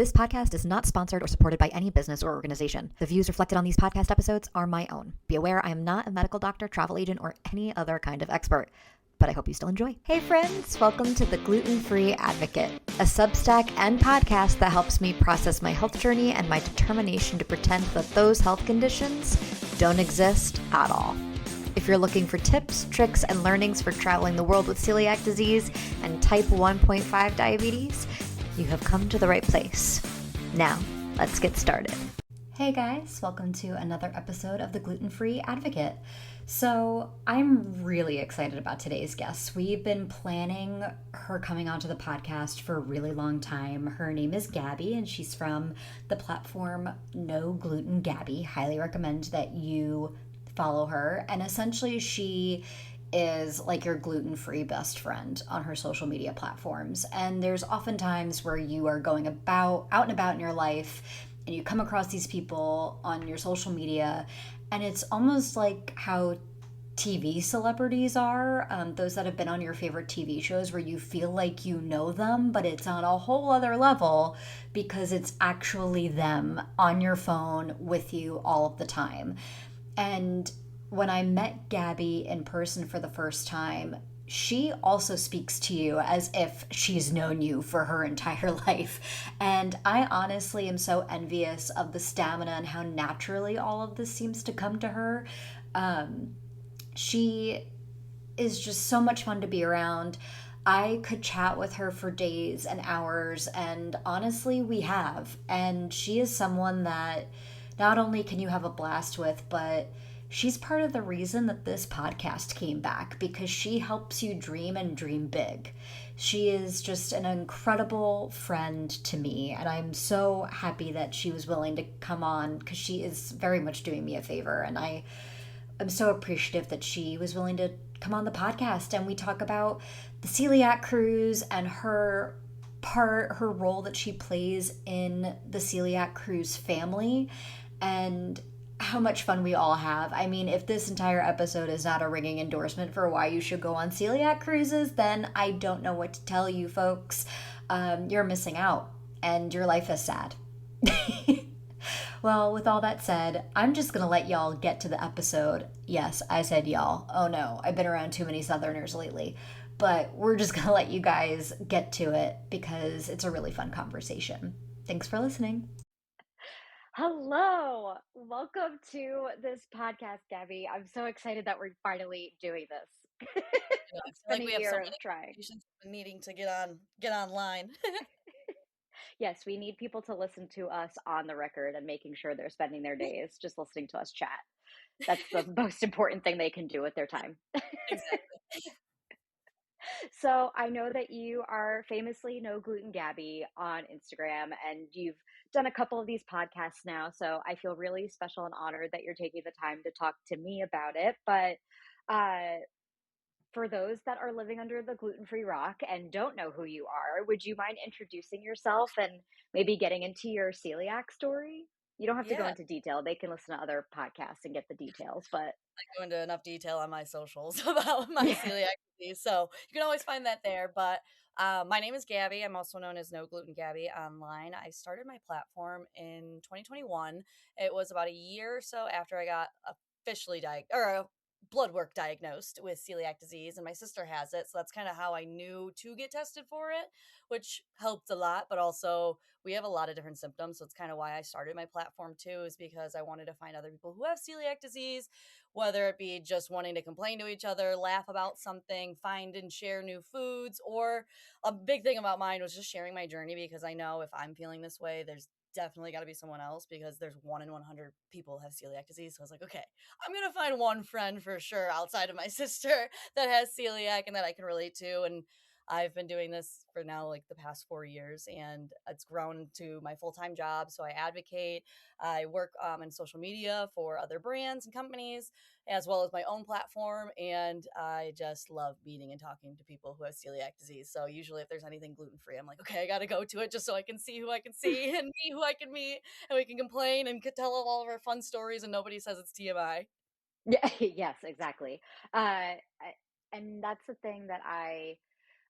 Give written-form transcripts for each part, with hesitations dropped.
This podcast is not sponsored or supported by any business or organization. The views reflected on these podcast episodes are my own. Be aware I am not a medical doctor, travel agent, or any other kind of expert. But I hope you still enjoy. Hey friends, welcome to the Gluten Free Advocate, a Substack and podcast that helps me process my health journey and my determination to pretend that those health conditions don't exist at all. If you're looking for tips, tricks, and learnings for traveling the world with celiac disease and type 1.5 diabetes, you have come to the right place. Now, let's get started. Hey guys, welcome to another episode of the Gluten Free Advocate. So I'm really excited about today's guest. We've been planning her coming onto the podcast for a really long time. Her name is Gabby, and she's from the platform No Gluten Gabby. Highly recommend that you follow her. And essentially, she is like your gluten-free best friend on her social media platforms. And there's often times where you are going out and about in your life and you come across these people on your social media, and it's almost like how TV celebrities are, those that have been on your favorite TV shows, where you feel like you know them, but it's on a whole other level because it's actually them on your phone with you all of the time. And when I met Gabby in person for the first time, she also speaks to you as if she's known you for her entire life. And I honestly am so envious of the stamina and how naturally all of this seems to come to her. She is just so much fun to be around. I could chat with her for days and hours, and honestly, we have. And she is someone that not only can you have a blast with, but she's part of the reason that this podcast came back, because she helps you dream and dream big. She is just an incredible friend to me, and I'm so happy that she was willing to come on, because she is very much doing me a favor, and I'm so appreciative that she was willing to come on the podcast. And we talk about the Celiac Cruise and her role that she plays in the Celiac Cruise family, and how much fun we all have. I mean, if this entire episode is not a ringing endorsement for why you should go on celiac cruises, then I don't know what to tell you folks. You're missing out, and your life is sad. Well, with all that said, I'm just going to let y'all get to the episode. Yes, I said y'all. Oh no, I've been around too many Southerners lately. But we're just going to let you guys get to it because it's a really fun conversation. Thanks for listening. Hello. Welcome to this podcast, Gabby. I'm so excited that we're finally doing this. I feel It's like been we a have so year many of trying. patients needing to get online. Yes, we need people to listen to us on the record and making sure they're spending their days just listening to us chat. That's the most important thing they can do with their time. Exactly. So I know that you are famously No Gluten Gabby on Instagram, and you've done a couple of these podcasts now. So I feel really special and honored that you're taking the time to talk to me about it. But uh, for those that are living under the gluten-free rock and don't know who you are, would you mind introducing yourself and maybe getting into your celiac story? You don't have to go Yeah, into detail. They can listen to other podcasts and get the details, but I go into enough detail on my socials about my yeah. celiac disease, so you can always find that there. But my name is Gabby. I'm also known as No Gluten Gabby online. I started my platform in 2021. It was about a year or so after I got officially blood work diagnosed with celiac disease, and my sister has it, so that's kind of how I knew to get tested for it, which helped a lot. But also, we have a lot of different symptoms, so it's kind of why I started my platform too, is because I wanted to find other people who have celiac disease, whether it be just wanting to complain to each other, laugh about something, find and share new foods, or a big thing about mine was just sharing my journey, because I know if I'm feeling this way, there's definitely got to be someone else, because there's 1 in 100 people have celiac disease. So I was like, okay, I'm going to find one friend for sure outside of my sister that has celiac and that I can relate to. And I've been doing this for now like the past 4 years, and it's grown to my full-time job. So I advocate, I work in social media for other brands and companies, as well as my own platform. And I just love meeting and talking to people who have celiac disease. So usually if there's anything gluten-free, I'm like, okay, I got to go to it just so I can see who I can see and meet who I can meet, and we can complain and could tell all of our fun stories and nobody says it's TMI. Yeah, yes, exactly. And that's the thing that I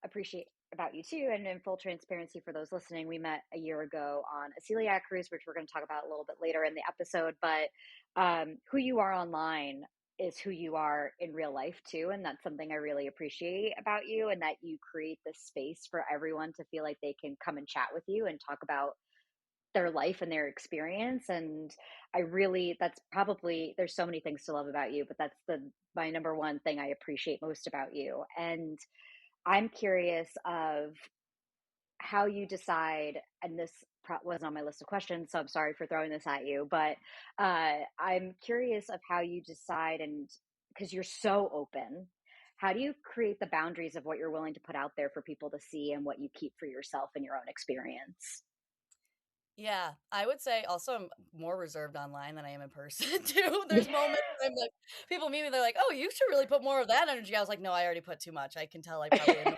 appreciate. about you too, and in full transparency for those listening, we met a year ago on a celiac cruise, which we're going to talk about a little bit later in the episode. But who you are online is who you are in real life too, and that's something I really appreciate about you, and that you create this space for everyone to feel like they can come and chat with you and talk about their life and their experience. And I really, that's probably, there's so many things to love about you, but that's the my number one thing I appreciate most about you. And I'm curious of how you decide, and this wasn't on my list of questions, so I'm sorry for throwing this at you, but I'm curious of how you decide, and because you're so open, how do you create the boundaries of what you're willing to put out there for people to see and what you keep for yourself and your own experience? Yeah, I would say also I'm more reserved online than I am in person too. There's moments where I'm like, people meet me, they're like, "Oh, you should really put more of that energy." I was like, "No, I already put too much. I can tell I probably annoy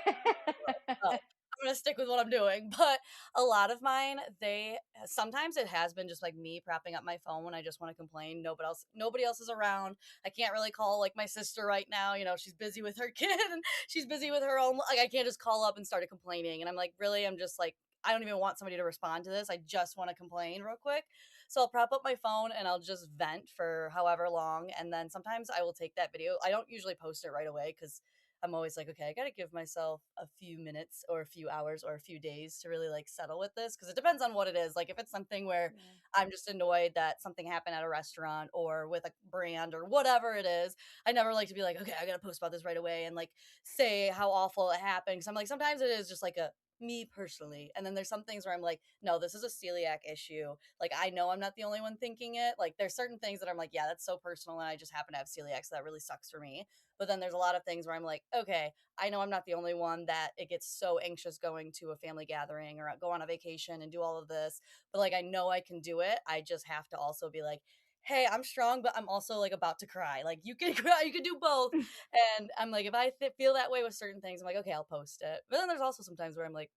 people, so I'm gonna stick with what I'm doing." But a lot of mine, they sometimes it has been just like me propping up my phone when I just want to complain. Nobody else is around. I can't really call like my sister right now. She's busy with her kid and she's busy with her own. Like I can't just call up and start complaining. And I'm like, really, I'm just like I don't even want somebody to respond to this. I just want to complain real quick. So I'll prop up my phone and I'll just vent for however long. And then sometimes I will take that video. I don't usually post it right away because I'm always like, okay, I got to give myself a few minutes or a few hours or a few days to really like settle with this. Cause it depends on what it is. Like if it's something where Yeah. I'm just annoyed that something happened at a restaurant or with a brand or whatever it is, I never like to be like, okay, I got to post about this right away and like say how awful it happened. Cause I'm like, sometimes it is just like a, me personally. And then there's some things where I'm like, no, this is a celiac issue. Like, I know I'm not the only one thinking it. Like, there's certain things that I'm like, yeah, that's so personal. And I just happen to have celiac. So that really sucks for me. But then there's a lot of things where I'm like, okay, I know I'm not the only one that it gets so anxious going to a family gathering or go on a vacation and do all of this. But like, I know I can do it. I just have to also be like, hey, I'm strong, but I'm also like about to cry. Like, you can cry, you can do both. And I'm like, if I feel that way with certain things, I'm like, okay, I'll post it. But then there's also sometimes where I'm like,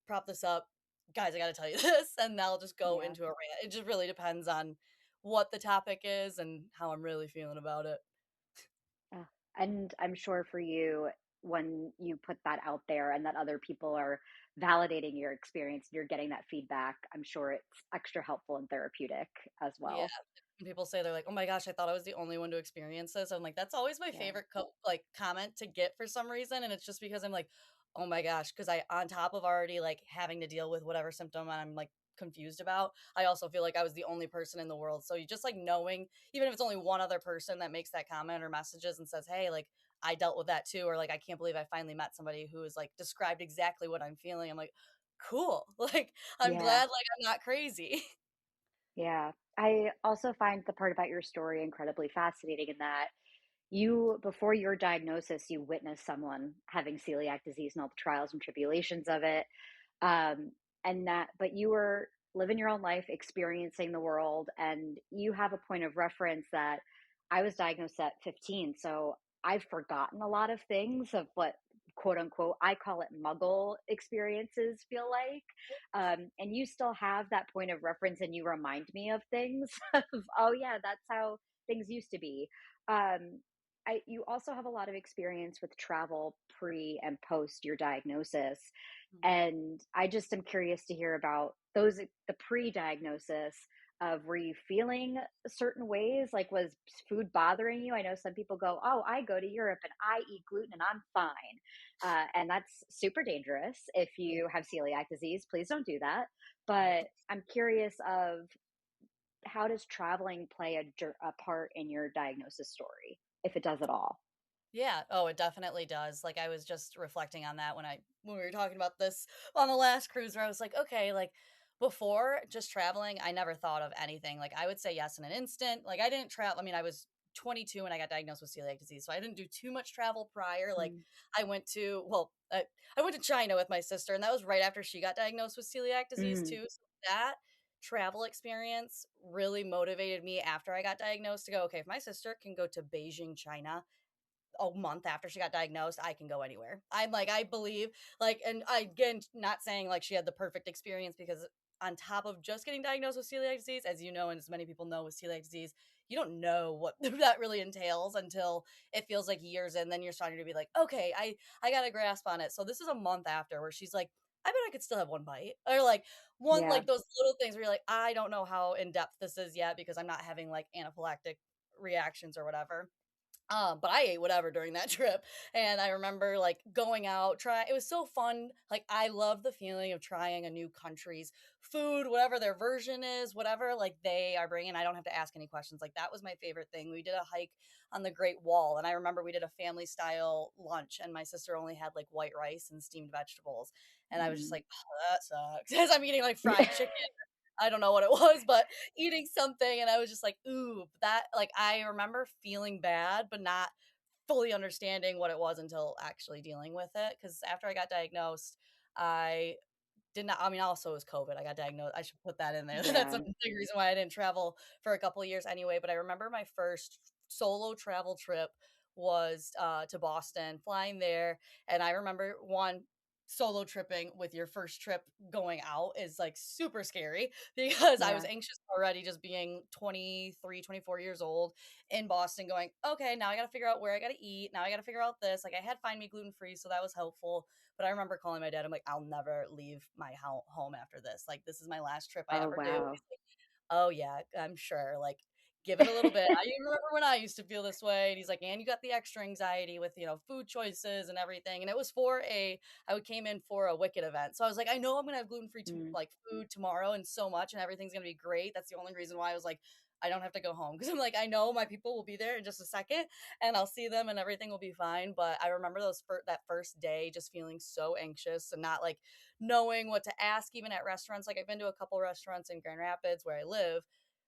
prop this up, guys, I got to tell you this. And I'll just go Yeah. into a rant. It just really depends on what the topic is and how I'm really feeling about it. Uh, and I'm sure for you, when you put that out there and that other people are validating your experience, you're getting that feedback, I'm sure it's extra helpful and therapeutic as Yeah. well. When people say they're like, "Oh my gosh, I thought I was the only one to experience this." I'm like, that's always my Yeah. favorite like comment to get for some reason, and it's just because I'm like, "Oh my gosh," because I on top of already like having to deal with whatever symptom I'm like confused about, I also feel like I was the only person in the world. So you just like knowing, even if it's only one other person that makes that comment or messages and says, "Hey, like I dealt with that too," or like I can't believe I finally met somebody who is like described exactly what I'm feeling. I'm like, cool. Like I'm Yeah. glad like I'm not crazy. Yeah. I also find the part about your story incredibly fascinating in that you, before your diagnosis, you witnessed someone having celiac disease and all the trials and tribulations of it. Um, and that, but you were living your own life, experiencing the world, and you have a point of reference that I was diagnosed at 15. So I've forgotten a lot of things of what quote unquote, I call it muggle experiences feel like. And you still have that point of reference and you remind me of things of, oh yeah, that's how things used to be. Um, you also have a lot of experience with travel pre and post your diagnosis. And I just am curious to hear about those, the pre-diagnosis of, were you feeling certain ways? Like, was food bothering you? I know some people go, oh, I go to Europe and I eat gluten and I'm fine. And that's super dangerous. If you have celiac disease, please don't do that. But I'm curious of, how does traveling play a part in your diagnosis story, if it does at all? Yeah. Oh, it definitely does. Like I was just reflecting on that when we were talking about this on the last cruise where I was like, okay, like before just traveling, I never thought of anything. Like I would say yes in an instant. Like I didn't travel. I mean, I was 22 when I got diagnosed with celiac disease, so I didn't do too much travel prior. Like Mm. I went to China with my sister, and that was right after she got diagnosed with celiac disease Mm. too. So that travel experience really motivated me after I got diagnosed to go, okay, if my sister can go to Beijing, China a month after she got diagnosed, I can go anywhere. I'm like, I believe, like, and I, again, not saying like she had the perfect experience because on top of just getting diagnosed with celiac disease, as you know, and as many people know with celiac disease, you don't know what that really entails until it feels like years in. Then you're starting to be like, okay, I got a grasp on it. So this is a month after where she's like, I bet I could still have one bite, or like one, Yeah. like those little things where you're like, I don't know how in depth this is yet because I'm not having like anaphylactic reactions or whatever. But I ate whatever during that trip. And I remember like going out, it was so fun. Like I love the feeling of trying a new country's food, whatever their version is, whatever like they are bringing. I don't have to ask any questions. Like that was my favorite thing. We did a hike on the Great Wall, and I remember we did a family style lunch, and my sister only had like white rice and steamed vegetables. And I was just Mm. like, oh, that sucks. As I'm eating like fried Yeah. chicken. I don't know what it was, but eating something, and I was just like, ooh, that, like, I remember feeling bad, but not fully understanding what it was until actually dealing with it. Because after I got diagnosed, I did not, I mean, also it was COVID. I got diagnosed. I should put that in there. That's Yeah. a big reason why I didn't travel for a couple of years anyway. But I remember my first solo travel trip was to Boston, flying there. And I remember one, solo tripping with your first trip going out is like super scary because I was Yeah. anxious already just being 23, 24 years old in Boston going, okay, now I got to figure out where I got to eat. Now I got to figure out this. Like I had Find Me Gluten Free, so that was helpful. But I remember calling my dad. I'm like, I'll never leave my home after this. Like, this is my last trip I Oh, ever do. wow. He's like, oh, yeah, I'm sure. Like, give it a little bit. I even remember when I used to feel this way. And he's like, and you got the extra anxiety with, food choices and everything. And it was I came in for a Wicked event. So I was like, I know I'm going to have gluten free Mm. like food tomorrow and so much, and everything's going to be great. That's the only reason why I was like, I don't have to go home because I'm like, I know my people will be there in just a second and I'll see them and everything will be fine. But I remember that first day just feeling so anxious and not like knowing what to ask, even at restaurants. Like I've been to a couple restaurants in Grand Rapids where I live,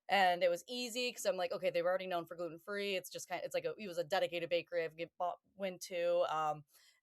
and it was easy because I'm like, okay, they were already known for gluten free. It's just it's like it was a dedicated bakery went to.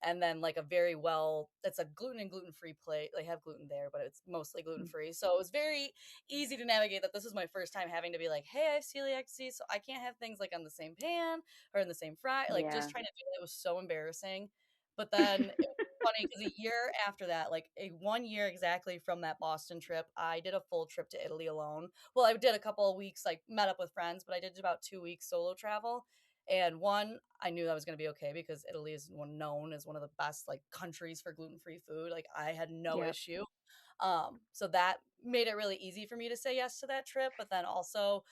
And then like it's a gluten and gluten free plate. They have gluten there, but it's mostly gluten free. So it was very easy to navigate that. This is my first time having to be like, hey, I have celiac disease, so I can't have things like on the same pan or in the same fry. Like just Yeah. trying to do it was so embarrassing. But then it was funny because a year after that, like 1 year exactly from that Boston trip, I did a full trip to Italy alone. Well, I did a couple of weeks, like met up with friends, but I did about 2 weeks solo travel. And one, I knew that was going to be okay because Italy is known as one of the best like countries for gluten-free food. Like I had no Yep. issue. So that made it really easy for me to say yes to that trip. But then also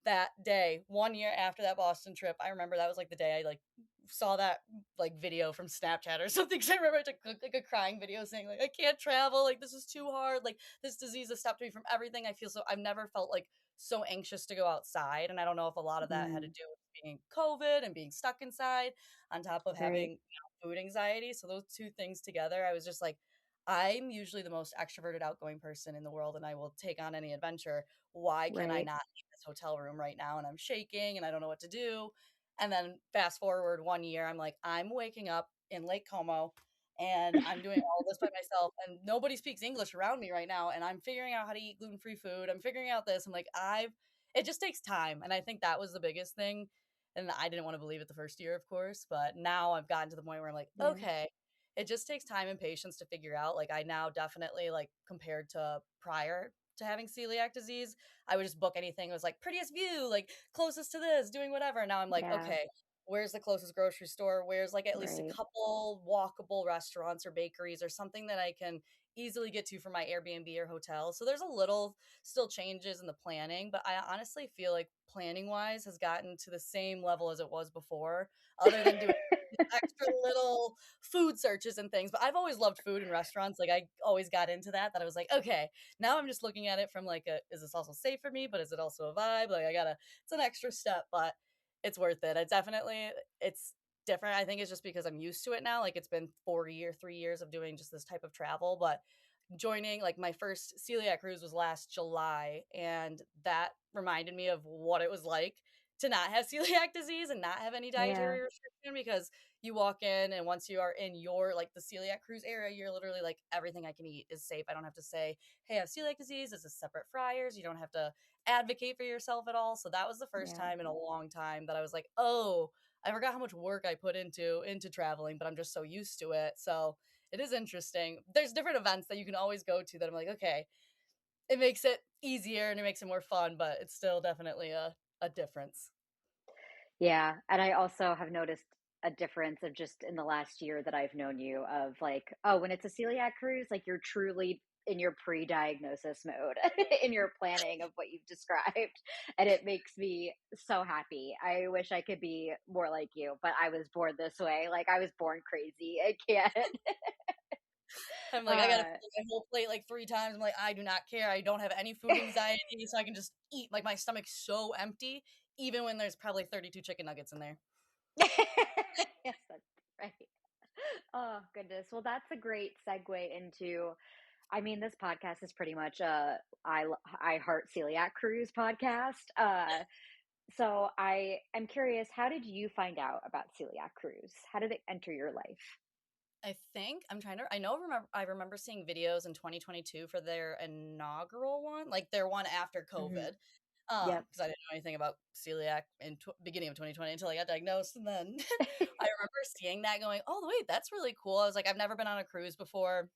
that day, 1 year after that Boston trip, I remember that was like the day I like saw that like video from Snapchat or something. Cause I remember I took like a crying video saying like, I can't travel. Like this is too hard. Like this disease has stopped me from everything. I've never felt like so anxious to go outside. And I don't know if a lot of that had to Mm. do with being COVID and being stuck inside on top of Right. having food anxiety. So those two things together, I was just like, I'm usually the most extroverted, outgoing person in the world, and I will take on any adventure. Why can I Right. not leave this hotel room right now? And I'm shaking and I don't know what to do. And then fast forward 1 year, I'm like, I'm waking up in Lake Como and I'm doing all this by myself, and nobody speaks English around me right now. And I'm figuring out how to eat gluten free food. I'm figuring out this. I'm like, it just takes time. And I think that was the biggest thing. And I didn't want to believe it the first year, of course. But now I've gotten to the point where I'm like, Yeah. okay, it just takes time and patience to figure out. Like I now definitely like compared to prior to having celiac disease, I would just book anything. It was like prettiest view, like closest to this, doing whatever. Now I'm like, Yeah. okay, where's the closest grocery store? Where's like at least a Right. couple walkable restaurants or bakeries or something that I can easily get to for my Airbnb or hotel. So there's a little still changes in the planning, but I honestly feel like planning wise has gotten to the same level as it was before, other than doing extra little food searches and things. But I've always loved food and restaurants. Like I always got into that I was like, okay, now I'm just looking at it from like is this also safe for me, but is it also a vibe? Like it's an extra step, but it's worth it. It's different. I think it's just because I'm used to it now. Like it's been 3 years of doing just this type of travel. But joining like my first Celiac Cruise was last July, and that reminded me of what it was like to not have celiac disease and not have any Yeah. dietary restriction, because you walk in and once you are in your like the Celiac Cruise area, you're literally like, everything I can eat is safe. I don't have to say, hey, I have celiac disease. This is separate fryers. You don't have to advocate for yourself at all. So that was the first Yeah. time in a long time that I was like, oh, I forgot how much work I put into traveling, but I'm just so used to it. So it is interesting. There's different events that you can always go to that I'm like, okay, it makes it easier and it makes it more fun, but it's still definitely a difference. Yeah, and I also have noticed a difference of just in the last year that I've known you of like, oh, when it's a celiac cruise, like you're truly in your pre-diagnosis mode in your planning of what you've described. And it makes me so happy. I wish I could be more like you, but I was born this way. Like I was born crazy. I can't. I'm like, I gotta Uh, finish my whole plate like 3 times. I'm like, I do not care. I don't have any food anxiety, so I can just eat. Like my stomach's so empty, even when there's probably 32 chicken nuggets in there. yes, that's right. Oh, goodness. Well, that's a great segue into I mean, this podcast is pretty much a I Heart Celiac Cruise podcast. So I am curious, how did you find out about Celiac Cruise? How did it enter your life? I think I'm trying to I remember seeing videos in 2022 for their inaugural one, like their one after Hmm. COVID. Yep. Because I didn't know anything about celiac in beginning of 2020 until I got diagnosed, and then I remember seeing that going, "Oh, wait, that's really cool." I was like, "I've never been on a cruise before."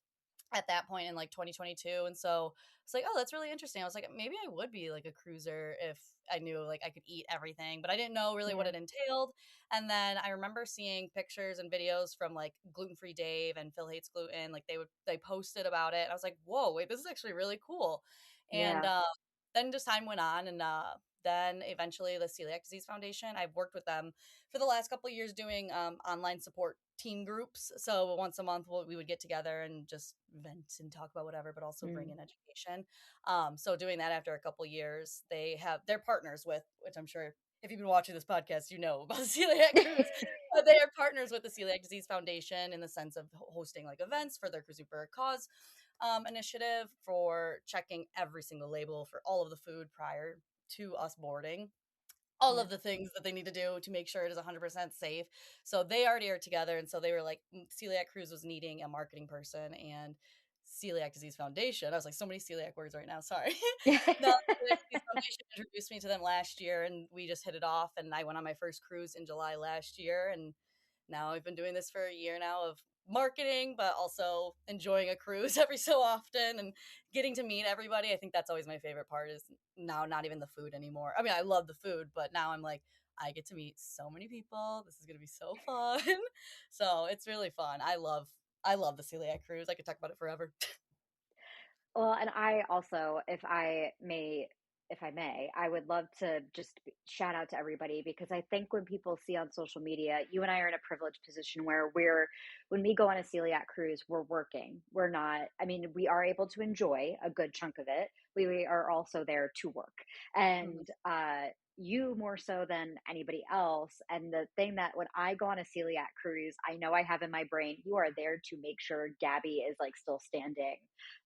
At that point in like 2022, and so it's like, oh, that's really interesting. I was like, maybe I would be like a cruiser if I knew like I could eat everything, but I didn't know really what Yeah. it entailed. And then I remember seeing pictures and videos from like Gluten Free Dave and Phil Hates Gluten, like they posted about it, and I was like, whoa, wait, this is actually really cool. And Yeah. then just time went on, and then eventually the Celiac Disease Foundation, I've worked with them for the last couple of years doing online support team groups. So once a month, we would get together and just vent and talk about whatever, but also bring Mm. in education. So doing that after a couple years, they're partners with, which I'm sure if you've been watching this podcast, you know about the Celiac Cruise. They are partners with the Celiac Disease Foundation in the sense of hosting like events for their Cruising for a Cause initiative, for checking every single label for all of the food prior to us boarding, all Yeah. of the things that they need to do to make sure it is 100% safe. So they already are together. And so they were like, Celiac Cruise was needing a marketing person, and Celiac Disease Foundation. I was like, so many celiac words right now. Sorry. The Celiac Disease Foundation introduced me to them last year, and we just hit it off. And I went on my first cruise in July last year. And now I've been doing this for a year now of marketing, but also enjoying a cruise every so often and getting to meet everybody. I think that's always my favorite part, is now not even the food anymore. I mean, I love the food, but now I'm like, I get to meet so many people. This is going to be so fun. So it's really fun. I love the Celiac Cruise. I could talk about it forever. Well, and I also, if I may, I would love to just shout out to everybody because I think when people see on social media, you and I are in a privileged position where when we go on a celiac cruise, we're working. We're not, I mean, we are able to enjoy a good chunk of it. We are also there to work. Mhm. And, you more so than anybody else. And the thing that when I go on a celiac cruise, I know I have in my brain, you are there to make sure Gabby is like still standing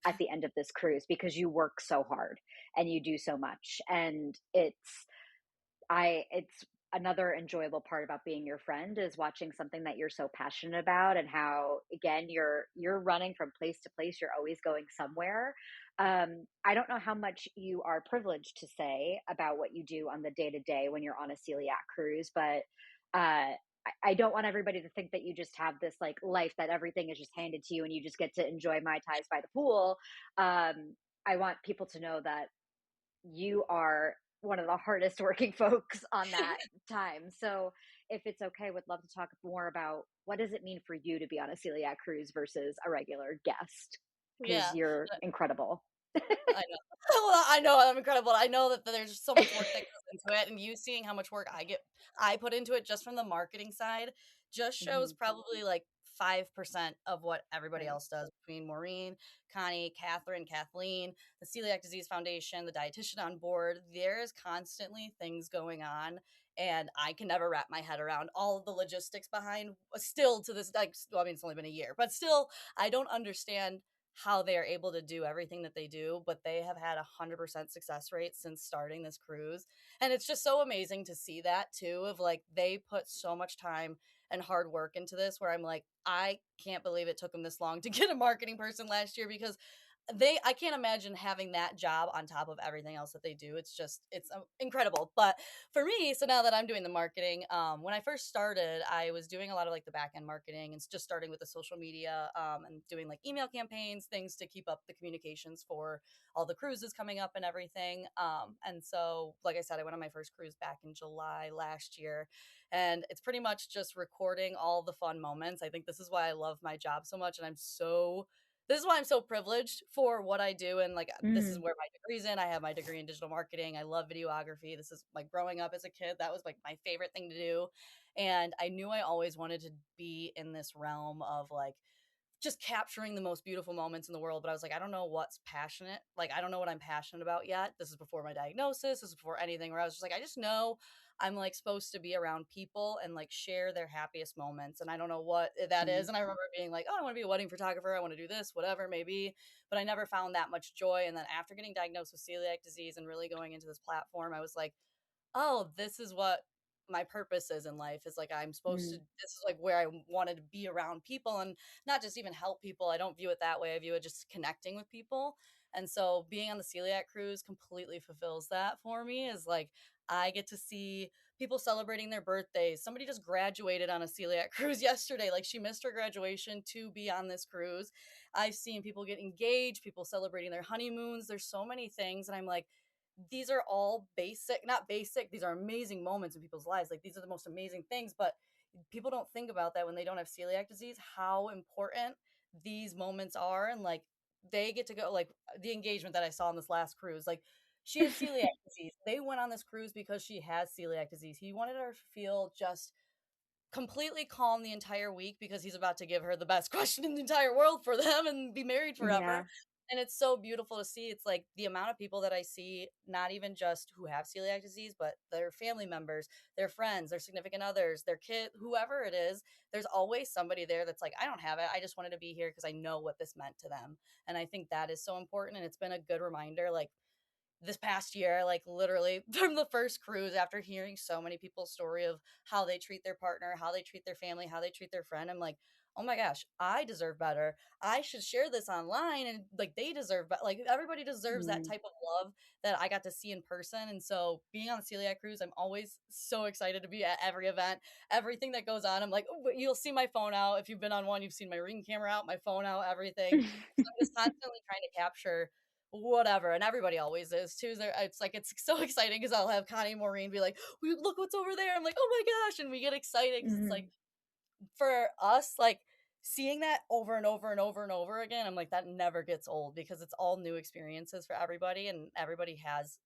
at the end of this cruise because you work so hard and you do so much. And it's another enjoyable part about being your friend is watching something that you're so passionate about and how again you're running from place to place, you're always going somewhere. I don't know how much you are privileged to say about what you do on the day to day when you're on a celiac cruise, but I don't want everybody to think that you just have this like life that everything is just handed to you and you just get to enjoy Mai Tais by the pool. I want people to know that you are one of the hardest working folks on that time. So if it's okay, would love to talk more about what does it mean for you to be on a celiac cruise versus a regular guest because Yeah. you're incredible. I know. Well, I know I'm incredible. I know that there's so much work that goes into it, and you seeing how much work I put into it just from the marketing side, just shows Mhm. probably like 5% of what everybody Right. else does between Maureen, Connie, Catherine, Kathleen, the Celiac Disease Foundation, the dietitian on board. There is constantly things going on, and I can never wrap my head around all of the logistics behind. Still to this, like, well, I mean, it's only been a year, but still, I don't understand how they are able to do everything that they do, but they have had 100% success rate since starting this cruise. And it's just so amazing to see that too, of like, they put so much time and hard work into this, where I'm like, I can't believe it took them this long to get a marketing person last year, because I can't imagine having that job on top of everything else that they do. It's incredible. But for me, so now that I'm doing the marketing, when I first started, I was doing a lot of like the back end marketing and just starting with the social media, and doing like email campaigns, things to keep up the communications for all the cruises coming up and everything. And so, like I said, I went on my first cruise back in July last year, and it's pretty much just recording all the fun moments. I think this is why I love my job so much, and this is why I'm so privileged for what I do. And like, this is Mm. where my degree's in. I have my degree in digital marketing. I love videography. This is like growing up as a kid. That was like my favorite thing to do. And I knew I always wanted to be in this realm of like just capturing the most beautiful moments in the world. But I was like, I don't know what's passionate. Like, I don't know what I'm passionate about yet. This is before my diagnosis. This is before anything, where I was just like, I just know I'm like supposed to be around people and like share their happiest moments. And I don't know what that is. Mm. And I remember being like, oh, I want to be a wedding photographer. I want to do this, whatever, maybe. But I never found that much joy. And then after getting diagnosed with celiac disease and really going into this platform, I was like, oh, this is what my purpose is in life, is like I'm supposed to, Mm. this is like where I wanted to be around people, and not just even help people. I don't view it that way. I view it just connecting with people. And so being on the Celiac Cruise completely fulfills that for me, is like I get to see people celebrating their birthdays. Somebody just graduated on a Celiac Cruise yesterday. Like, she missed her graduation to be on this cruise. I've seen people get engaged, people celebrating their honeymoons. There's so many things. And I'm like, these are all basic, not basic, these are amazing moments in people's lives. Like, these are the most amazing things, but people don't think about that when they don't have celiac disease, how important these moments are. And like, they get to go, like the engagement that I saw on this last cruise, like she has celiac disease. They went on this cruise because she has celiac disease. He wanted her to feel just completely calm the entire week because he's about to give her the best question in the entire world for them and be married forever. Yeah. And it's so beautiful to see. It's like the amount of people that I see, not even just who have celiac disease, but their family members, their friends, their significant others, their kid, whoever it is, there's always somebody there that's like, I don't have it. I just wanted to be here because I know what this meant to them. And I think that is so important. And it's been a good reminder. Like, this past year, like literally from the first cruise, after hearing so many people's story of how they treat their partner, how they treat their family, how they treat their friend, I'm like, oh my gosh, I deserve better. I should share this online, and like they deserve, but like everybody deserves that Mm. type of love that I got to see in person. And so being on the Celiac Cruise, I'm always so excited to be at every event, everything that goes on. I'm like, oh, you'll see my phone out. If you've been on one, you've seen my Ring camera out, my phone out, everything. So I'm just constantly trying to capture whatever, and everybody always is too. It's like, it's so exciting because I'll have Connie and Maureen be like, look what's over there. I'm like, oh my gosh, and we get excited because it's like, Mm. for us, like seeing that over and over and over and over again, I'm like, that never gets old because it's all new experiences for everybody, and everybody has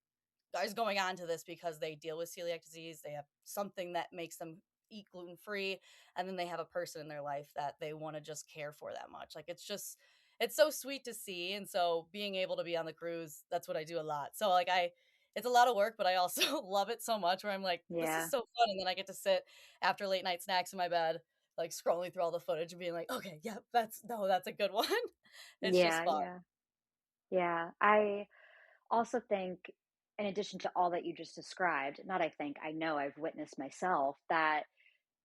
guys going on to this because they deal with celiac disease. They have something that makes them eat gluten free, and then they have a person in their life that they want to just care for that much. Like, it's so sweet to see. And so being able to be on the cruise, that's what I do a lot. So like, it's a lot of work, but I also love it so much, where I'm like, this is Yeah. so fun. And then I get to sit after late night snacks in my bed, like scrolling through all the footage and being like, okay, yeah, that's a good one. It's just Yeah. fun. Yeah. Yeah. I also think, in addition to all that you just described, not I think, I know I've witnessed myself that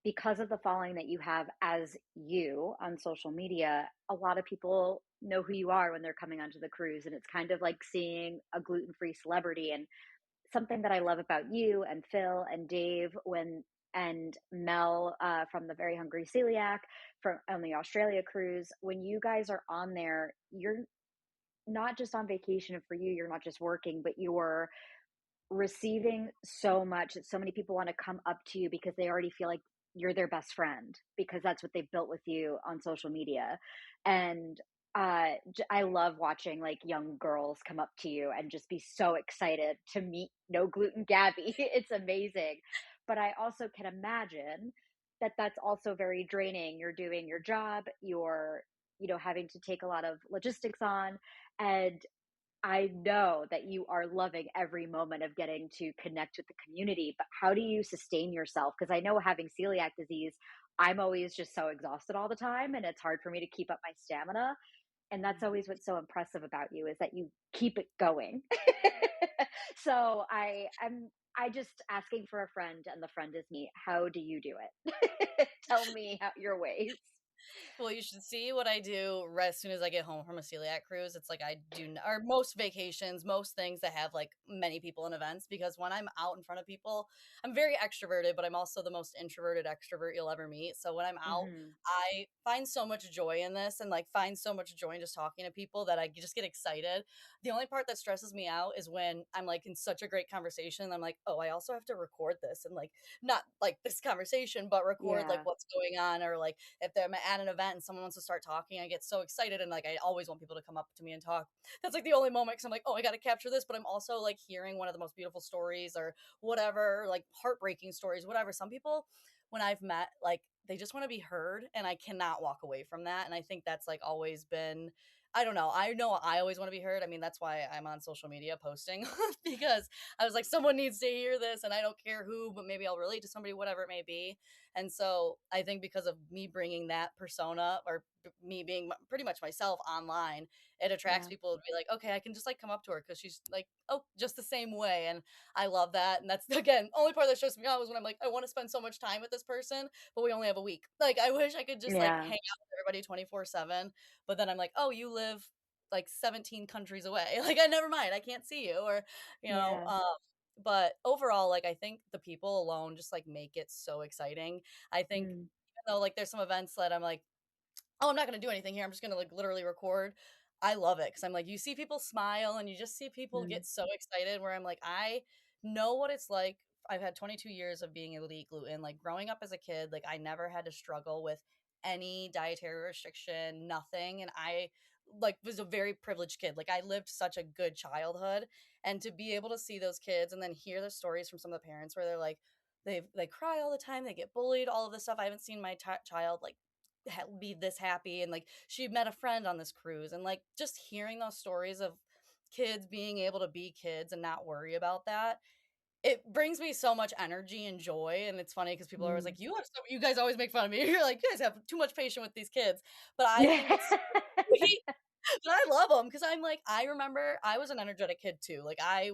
because of the following that you have as you on social media, a lot of people know who you are when they're coming onto the cruise. And it's kind of like seeing a gluten free celebrity. And something that I love about you and Phil and Dave and Mel from the Very Hungry Celiac from on the Australia cruise, when you guys are on there, you're not just on vacation, and for you, you're not just working, but you're receiving so much that so many people want to come up to you because they already feel like you're their best friend because that's what they've built with you on social media. And I love watching like young girls come up to you and just be so excited to meet No Gluten Gabby. It's amazing. But I also can imagine that that's also very draining. You're doing your job, you're, having to take a lot of logistics on, and I know that you are loving every moment of getting to connect with the community, but how do you sustain yourself? Because I know, having celiac disease, I'm always just so exhausted all the time, and it's hard for me to keep up my stamina. And that's Mhm. always what's so impressive about you, is that you keep it going. So I just asking for a friend, and the friend is me. How do you do it? Tell me your ways. Well, you should see what I do as soon as I get home from a celiac cruise. It's like I do, or most vacations, most things that have like many people and events, because when I'm out in front of people, I'm very extroverted, but I'm also the most introverted extrovert you'll ever meet. So when I'm out, Hmm. I find so much joy in this and like find so much joy in just talking to people that I just get excited. The only part that stresses me out is when I'm like in such a great conversation. And I'm like, oh, I also have to record this and like not like this conversation, but record like Yeah. what's going on, or like if I'm at an event and someone wants to start talking, I get so excited and like I always want people to come up to me and talk. That's like the only moment because I'm like, oh, I got to capture this. But I'm also like hearing one of the most beautiful stories or whatever, like heartbreaking stories, whatever. Some people, when I've met, like they just want to be heard, and I cannot walk away from that. And I think that's like always been. I don't know. I know I always want to be heard. I mean, that's why I'm on social media posting because I was like, someone needs to hear this, and I don't care who, but maybe I'll relate to somebody, whatever it may be. And so I think because of me bringing that persona or me being pretty much myself online, it attracts Yeah. people to be like, okay, I can just like come up to her because she's like, oh, just the same way. And I love that. And that's, again, only part that stresses me out was when I'm like, I want to spend so much time with this person, but we only have a week. Like, I wish I could just like Yeah. hang out with everybody 24/7. But then I'm like, oh, you live like 17 countries away. Like, I never mind. I can't see you. Or, you know, Yeah. but overall, like I think the people alone just like make it so exciting. I think Mm. even though like there's some events that I'm like, oh, I'm not gonna do anything here. I'm just gonna like literally record. I love it because I'm like, you see people smile and you just see people Mm. get so excited. Where I'm like, I know what it's like. I've had 22 years of being able to eat gluten. Like growing up as a kid, like I never had to struggle with any dietary restriction, nothing. And I like was a very privileged kid. Like I lived such a good childhood, and to be able to see those kids and then hear the stories from some of the parents where they're like, they cry all the time, they get bullied, all of this stuff. I haven't seen my child like be this happy, and like she met a friend on this cruise, and like just hearing those stories of kids being able to be kids and not worry about that, it brings me so much energy and joy. And it's funny because people are always Mm. like, you guys always make fun of me. You're like, you guys have too much patience with these kids, but I think Yeah. it's sweet. But I love them because I'm like, I remember I was an energetic kid too. Like I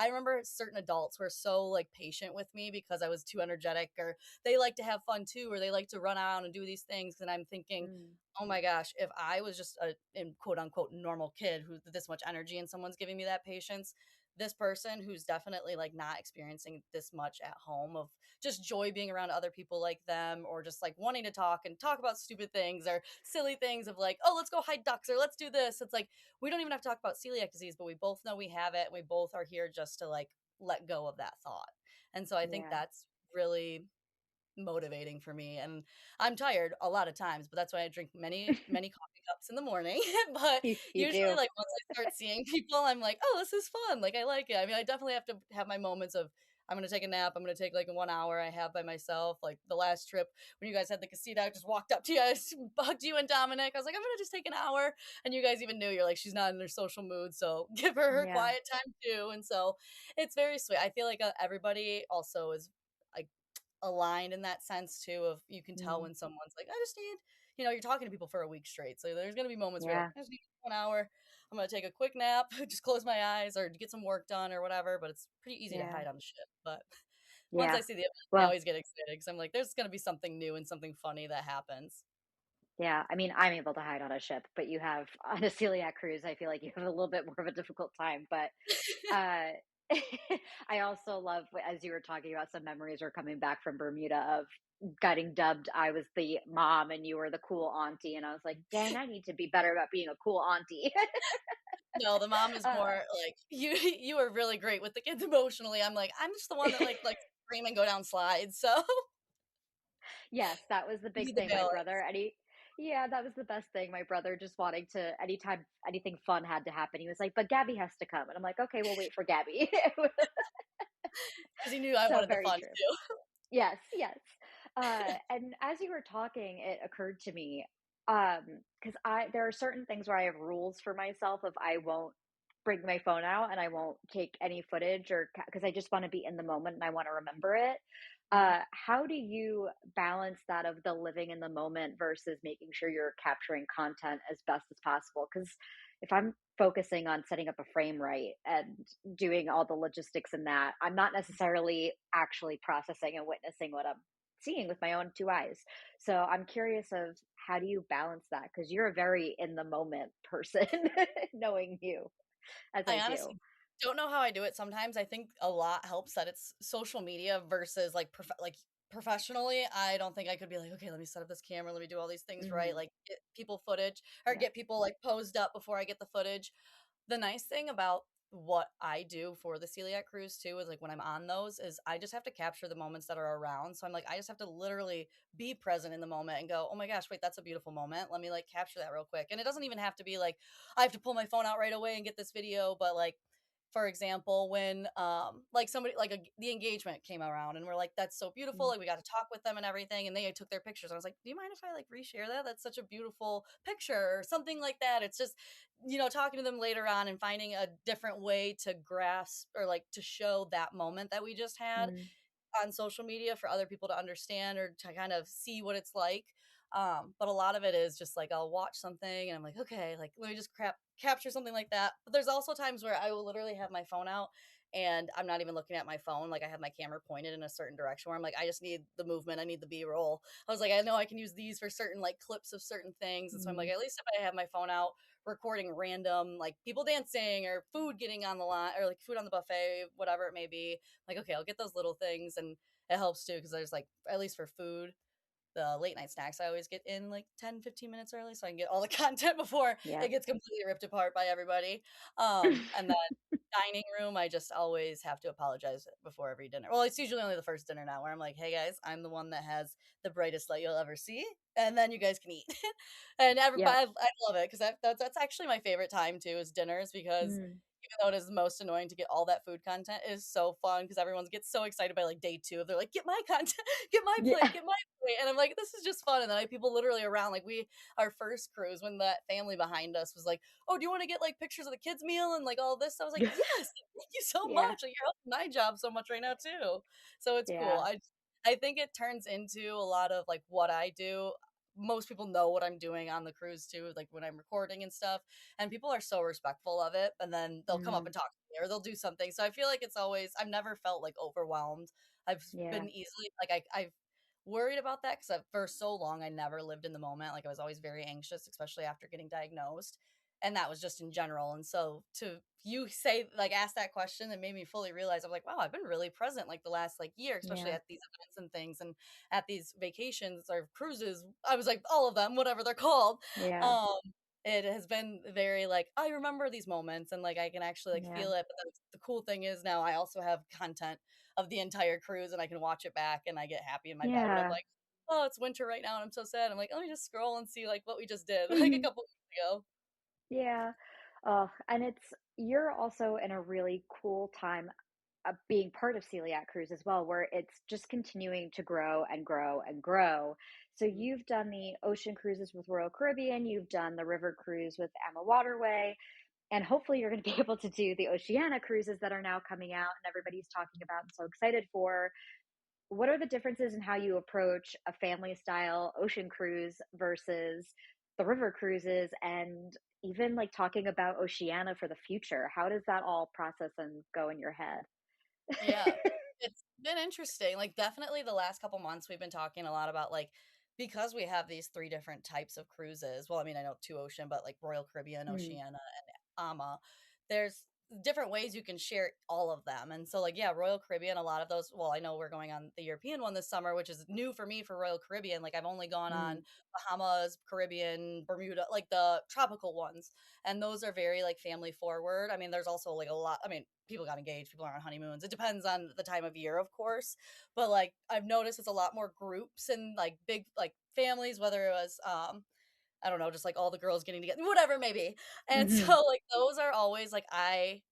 remember certain adults were so like patient with me because I was too energetic, or they like to have fun too, or they like to run out and do these things. And I'm thinking, Mm. oh my gosh, if I was just a in quote unquote normal kid who's this much energy and someone's giving me that patience, this person who's definitely like not experiencing this much at home of just joy being around other people like them, or just like wanting to talk and talk about stupid things or silly things of like, oh, let's go hide ducks or let's do this. It's like we don't even have to talk about celiac disease, but we both know we have it, and we both are here just to like let go of that thought. And so I think Yeah. that's really motivating for me. And I'm tired a lot of times, but that's why I drink many coffee cups in the morning. But You usually do. like once I start seeing people, I'm like, oh, this is fun, like I like it. I mean, I definitely have to have my moments of I'm gonna take a nap. I'm gonna take like a 1 hour I have by myself. Like the last trip when you guys had the casita, I just walked up to you, I just bugged you and Dominic. I was like, I'm gonna just take an hour, and you guys even knew. You're like, she's not in her social mood, so give her Yeah. quiet time too. And so it's very sweet. I feel like everybody also is like aligned in that sense too, of you can tell Mm. when someone's like, I just need, you're talking to people for a week straight, so there's going to be moments where you're like, Yeah. I just need 1 hour, I'm going to take a quick nap, just close my eyes or get some work done or whatever. But it's pretty easy to Yeah. hide on the ship. But once I Yeah. see the event, I Well, always get excited because I'm like, there's going to be something new and something funny that happens. yeah. I mean, I'm able to hide on a ship, but you have on a celiac cruise, I feel like you have a little bit more of a difficult time. But uh, I also love, as you were talking about, some memories are coming back from Bermuda of getting dubbed. I was the mom and you were the cool auntie. And I was like, dang, I need to be better about being a cool auntie. No, the mom is uh, more like you you are really great with the kids emotionally. I'm like, I'm just the one that like scream and go down slides, so Yes, that was the you big the thing. My brother, balance. yeah, that was the best thing. My brother just wanting to, anytime anything fun had to happen, he was like, but Gabby has to come. And I'm like, okay, we'll wait for Gabby. Because he knew I So wanted the very fun true. too. Yes, yes. And as you were talking, it occurred to me, because there are certain things where I have rules for myself of I won't bring my phone out and I won't take any footage or because I just want to be in the moment and I want to remember it. Mhm. How do you balance that of the living in the moment versus making sure you're capturing content as best as possible? Because if I'm focusing on setting up a frame right and doing all the logistics in that, I'm not necessarily actually processing and witnessing what I'm seeing with my own two eyes. So I'm curious of how do you balance that? Because you're a very in the moment person, knowing you as I I do. honestly don't know how I do it sometimes. I think a lot helps that it's social media versus like professionally. I don't think I could be like, okay, let me set up this camera, let me do all these things right, Hmm. like get people footage or Yeah. get people like posed up before I get the footage. The nice thing about what I do for the Celiac Cruise too is like when I'm on those is I just have to capture the moments that are around. So I'm like I just have to literally be present in the moment and go, "Oh my gosh, wait, that's a beautiful moment. Let me like capture that real quick." And it doesn't even have to be like I have to pull my phone out right away and get this video, but like for example, when like somebody like the engagement came around and we're like that's so beautiful, Mm. like we got to talk with them and everything and they took their pictures. I was like, "Do you mind if I like reshare that? That's such a beautiful picture," or something like that. It's just talking to them later on and finding a different way to grasp or like to show that moment that we just had Mm. on social media for other people to understand or to kind of see what it's like. But a lot of it is just like I'll watch something and I'm like, okay, like let me just capture something like that. But there's also times where I will literally have my phone out and I'm not even looking at my phone. Like I have my camera pointed in a certain direction where I'm like, I just need the movement. I need the B-roll. I was like, I know I can use these for certain like clips of certain things. And so I'm like, Mm. at least if I have my phone out recording random like people dancing or food getting on the line or like food on the buffet, whatever it may be, like, okay, I'll get those little things and it helps too because there's like, at least for food, the late night snacks I always get in like 10-15 minutes early so I can get all the content before Yeah. it gets completely ripped apart by everybody. And then dining room, I just always have to apologize before every dinner. Well, it's usually only the first dinner now where I'm like, hey guys, I'm the one that has the brightest light you'll ever see, and then you guys can eat. And Yep. everybody, I love it because that's actually my favorite time too is dinners because Mm. even though it is most annoying to get all that food content, it is so fun because everyone gets so excited by like day two. They're like, get my content, get my plate, Yeah. get my plate. And I'm like, this is just fun. And then I have people literally around, like our first cruise, when that family behind us was like, oh, do you want to get like pictures of the kids' meal and like all this? I was like, yes, thank you so Yeah. much. Like, you're helping my job so much right now too. So it's cool. Yeah. I think it turns into a lot of like what I do. Most people know what I'm doing on the cruise too, like when I'm recording and stuff, and people are so respectful of it. And then they'll come up Mm. and talk to me or they'll do something. So I feel like it's always, I've never felt like overwhelmed. I've Yeah. been easily like I've worried about that because for so long I never lived in the moment. Like I was always very anxious, especially after getting diagnosed, and that was just in general. And so to you say like ask that question, it made me fully realize I'm like, wow, I've been really present like the last like year, especially Yeah. at these events and things and at these vacations or cruises. I was like all of them, whatever they're called. Yeah. Um, it has been very like I remember these moments and like I can actually like Yeah. feel it. But then the cool thing is now I also have content of the entire cruise and I can watch it back and I get happy in my bed when I'm Yeah. like, oh, it's winter right now and I'm so sad. I'm like, let me just scroll and see like what we just did like a Mhm. couple weeks ago. Yeah. Oh, and you're also in a really cool time being part of Celiac Cruise as well, where it's just continuing to grow and grow and grow. So Mhm. you've done the ocean cruises with Royal Caribbean, you've done the river cruise with Emma Waterway, and hopefully you're going to be able to do the Oceana cruises that are now coming out and everybody's talking about and so excited for. What are the differences in how you approach a family style ocean cruise versus the river cruises, and even like talking about Oceania for the future? How does that all process and go in your head? Yeah. It's been interesting. Like definitely the last couple months we've been talking a lot about like because we have these three different types of cruises. Well, I mean, I know two ocean, but like Royal Caribbean, Mm. Oceania, and AMA. There's different ways you can share all of them. And so like yeah, Royal Caribbean, a lot of those, well, I know we're going on the European one this summer, which is new for me for Royal Caribbean. Like I've only gone on Mm. Bahamas, Caribbean, Bermuda, like the tropical ones. And those are very like family forward. I mean, there's also like a lot, I mean, people got engaged, people are on honeymoons. It depends on the time of year, of course. But like I've noticed it's a lot more groups and like big like families, whether it was I don't know, just like all the girls getting together, whatever maybe. And so Mhm. like those are always like I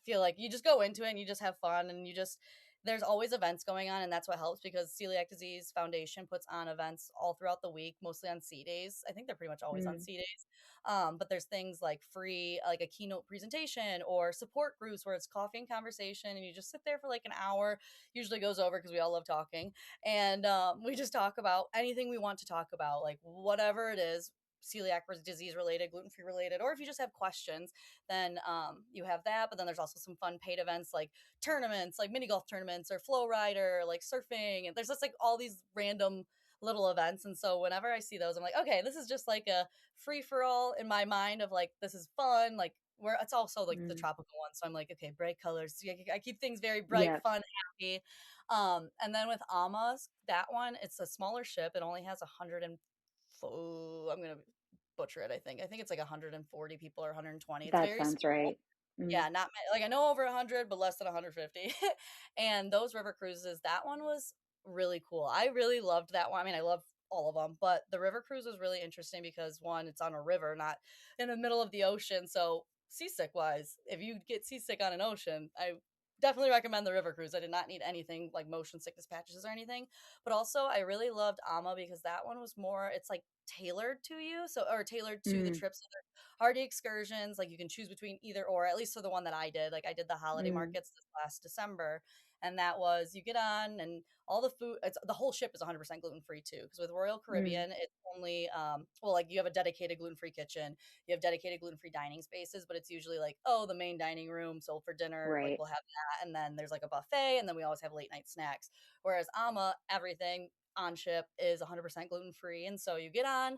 feel like you just go into it and you just have fun and you just there's always events going on and that's what helps because Celiac Disease Foundation puts on events all throughout the week, mostly on C days. I think they're pretty much always on Mm. C days. But there's things like free, like a keynote presentation or support groups where it's coffee and conversation and you just sit there for like an hour. Usually goes over because we all love talking and we just talk about anything we want to talk about, like whatever it is. celiac disease related, gluten-free related, or if you just have questions, then you have that. But then there's also some fun paid events like tournaments, like mini golf tournaments or flow rider, like surfing. And there's just like all these random little events. And so whenever I see those, I'm like, okay, this is just like a free for all in my mind of like, this is fun. Like, where it's also like the Mm. tropical one. So I'm like, okay, bright colors. So I keep things very bright, Yeah. fun, happy. And then with Amas, that one, it's a smaller ship. It only has 100 and I'm gonna butcher it. I think it's like 140 people or 120. It's That very sounds small. right. Mm. Yeah, not like I know over 100, but less than 150. And those river cruises, that one was really cool. I really loved that one. I mean, I love all of them, but the river cruise was really interesting because one, it's on a river, not in the middle of the ocean. So seasick wise, if you get seasick on an ocean, I definitely recommend the river cruise. I did not need anything like motion sickness patches or anything, but also I really loved Ama because that one was more, it's like tailored to you, so or tailored to the Mm. trip. So hardy excursions, like you can choose between either or, at least for the one that I did. Like I did the holiday Mm. markets this last December, and that was you get on and all the food, it's the whole ship is 100% gluten free too, because with Royal Mm. Caribbean it's only well, like you have a dedicated gluten free kitchen, you have dedicated gluten free dining spaces, but it's usually like, oh, the main dining room, so for dinner like Right. we'll have that, and then there's like a buffet, and then we always have late night snacks. Whereas Ama, everything on ship is 100% gluten free, and so you get on,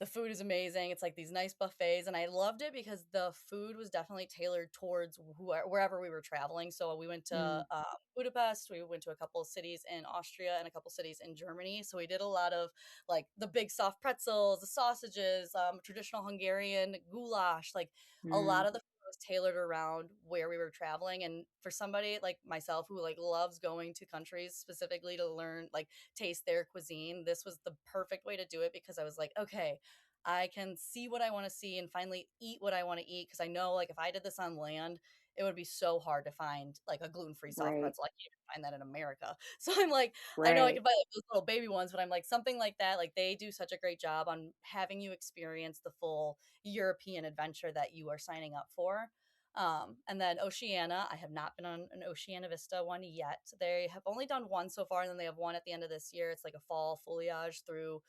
the food is amazing. It's like these nice buffets, and I loved it because the food was definitely tailored towards wherever we were traveling. So we went to Mm. Budapest, we went to a couple of cities in Austria and a couple cities in Germany. So we did a lot of like the big soft pretzels, the sausages, traditional Hungarian goulash, like a lot Mm. of the food was tailored around where we were traveling. And for somebody like myself who like loves going to countries specifically to learn, like taste their cuisine, this was the perfect way to do it because I was like, okay, I can see what I want to see and finally eat what I want to eat, because I know like if I did this on land, it would be so hard to find like a gluten-free soft Right. pretzel. I can't even find that in America. So I'm like, I know I Right. can buy like those little baby ones, but I'm like something like that. Like they do such a great job on having you experience the full European adventure that you are signing up for. And then Oceania, I have not been on an Oceania Vista one yet. They have only done one so far, and then they have one at the end of this year. It's like a fall foliage through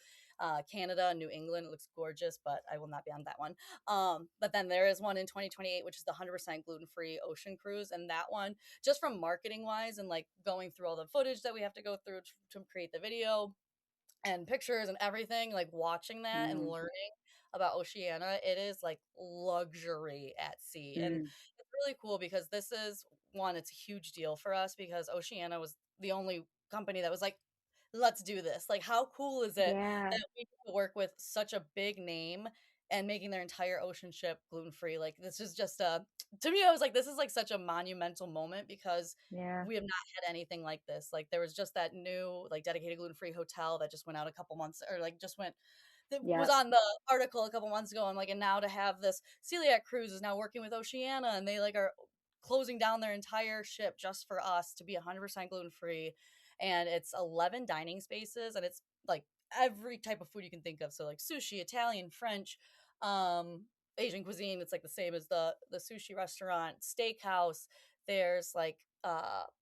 Canada and New England. It looks gorgeous, but I will not be on that one. But then there is one in 2028, which is the 100% gluten free ocean cruise. And that one, just from marketing wise and like going through all the footage that we have to go through to create the video and pictures and everything, like watching that and Mm. learning about Oceania, it is like luxury at sea. And Mm. it's really cool because this is one, it's a huge deal for us because Oceania was the only company that was like, let's do this. Like, how cool is it Yeah. that we get to work with such a big name and making their entire ocean ship gluten free? Like, this is just a, to me, I was like, this is like such a monumental moment because Yeah. we have not had anything like this. Like, there was just that new, like, dedicated gluten free hotel that just went out a couple months, or like just went, that was Yep. on the article a couple months ago. And like, and now to have this Celiac Cruise is now working with Oceania, and they like are closing down their entire ship just for us to be 100% gluten free. And it's 11 dining spaces, and it's like every type of food you can think of. So like sushi, Italian, French, Asian cuisine. It's like the same as the sushi restaurant, steakhouse. There's like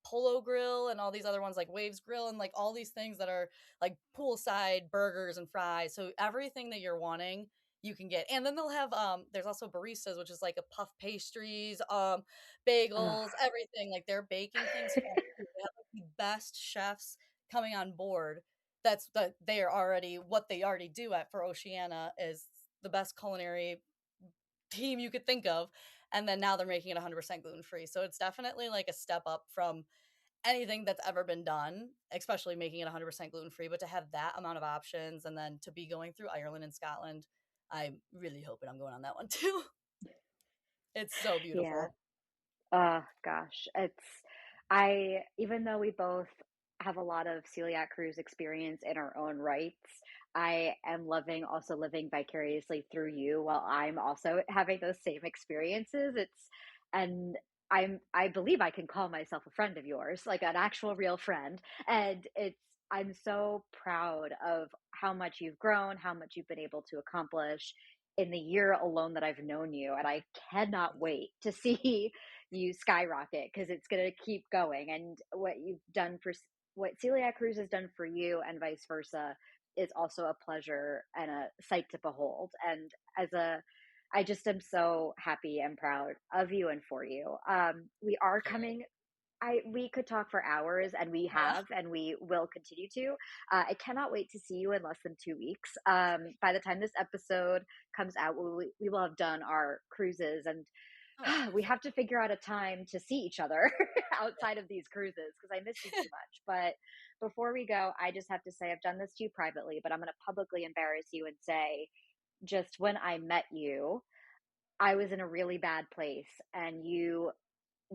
Polo Grill and all these other ones like Waves Grill and like all these things that are like poolside burgers and fries. So everything that you're wanting, you can get. And then they'll have there's also baristas, which is like a puff pastries, Ugh. bagels, everything. Like they're baking things for you. They have like the best chefs coming on board. That's that they are already, what they already do at for Oceania is the best culinary team you could think of. And then now they're making it 100% gluten free. So it's definitely like a step up from anything that's ever been done, especially making it 100% gluten free. But to have that amount of options and then to be going through Ireland and Scotland, I'm really hoping I'm going on that one too. It's so Yeah. beautiful. Gosh, I, even though we both have a lot of celiac cruise experience in our own rights, I am loving also living vicariously through you while I'm also having those same experiences. And I believe I can call myself a friend of yours, like an actual real friend. And I'm so proud of how much you've grown, how much you've been able to accomplish in the year alone that I've known you. And I cannot wait to see you skyrocket because it's going to keep going. And what you've done for what Celiac Cruise has done for you, and vice versa, is also a pleasure and a sight to behold. And I just am so happy and proud of you and for you. We are coming. We could talk for hours, and we Yeah. have, and we will continue to. I cannot wait to see you in less than 2 weeks. By the time this episode comes out, we will have done our cruises, and we have to figure out a time to see each other outside of these cruises because I miss you too much. But before we go, I just have to say I've done this to you privately, but I'm going to publicly embarrass you and say, just when I met you, I was in a really bad place, and you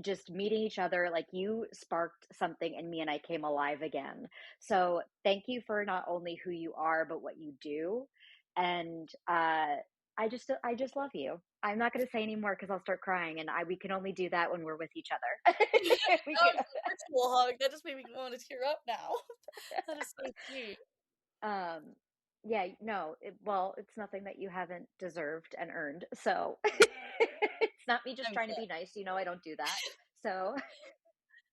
just meeting each other, like you sparked something in me and I came alive again. So thank you for not only who you are, but what you do. And I just love you. I'm not going to say anymore because I'll start crying, and we can only do that when we're with each other. We Oh, can, virtual hug. That just made me want to tear up now. That is so sweet. yeah, no, well, it's nothing that you haven't deserved and earned. So it's not me just I'm trying to glad. be nice. I don't do that. So,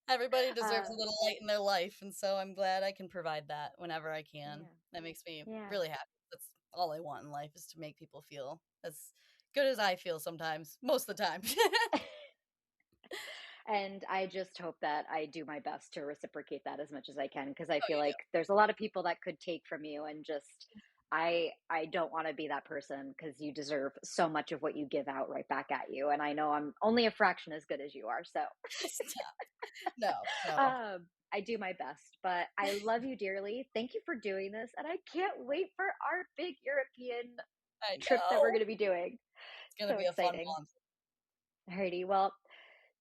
Everybody deserves uh, a little light in their life, and so I'm glad I can provide that whenever I can. yeah, That makes me yeah. really happy. That's all I want in life, is to make people feel as good as I feel sometimes, most of the time. And I just hope that I do my best to reciprocate that as much as I can, because I Oh, feel you do. like there's a lot of people that could take from you, and just I don't want to be that person, because you deserve so much of what you give out right back at you, and I know I'm only a fraction as good as you are. So Stop. No, no. I do my best, but I love you dearly. Thank you for doing this, and I can't wait for our big European I trip that we're know. going to be doing. It's gonna So be a fun exciting. month. Alrighty, well,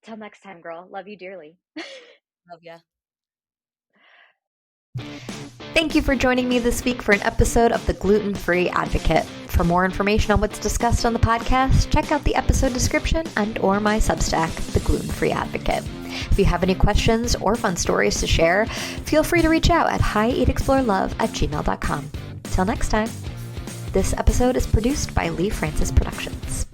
till next time, girl. Love you dearly. Love ya. Thank you for joining me this week for an episode of the Gluten Free Advocate. For more information on what's discussed on the podcast, check out the episode description and/or my Substack, The Gluten Free Advocate. If you have any questions or fun stories to share, feel free to reach out at hieatexplorelove@gmail.com. Till next time. This episode is produced by Leigh Francis Productions.